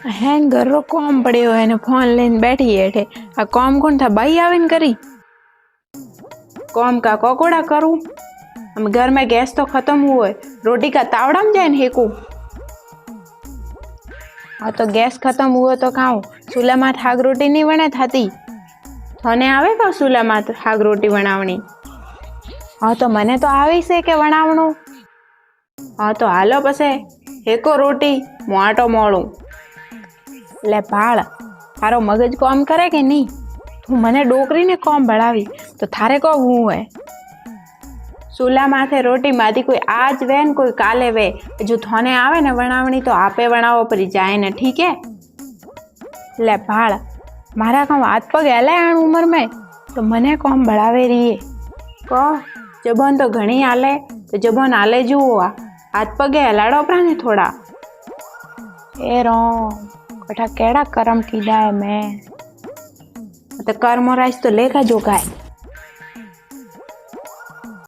हेन घर रो कॉम पड़े हुए ने फोन लेन बैठी हेठे आ कॉम कौन था बाई आवेन करी कॉम का कोकोड़ा करूं हम घर में गैस तो खत्म हुआ है रोटी का तावड़ा में जाए हेकू हाँ तो गैस खत्म हुआ तो खाऊं चूल्हा में हाग रोटी नहीं बने थाती थने आवे का चूल्हा में हाग रोटी बनावनी हाँ तो मने तो आवी से के बनावणो हाँ तो हालो पसे हेको रोटी मु आटो मोड़ू ले भाड़ थारो मगज काम करे के नहीं तू मने डोकरी ने काम भड़ावी तो थारे को हूँ है चूल्हा माथे रोटी माती कोई आज वे न कोई काले वे जो थोने आवे ने बनावनी तो आपे बनावो परी जाए ने ठीक है ले भाड़ मारा काम हाथ पग हेले आण उम्र में तो मने काम भड़ावे रही को जबन तो घणी आले तो जबन आले जुओ हाथ पगे हलाड़ो परा ने थोड़ा ए रो कठा केड़ा कर्म कीधा है मैं तो कर्म राज तो लेखा जोगा है।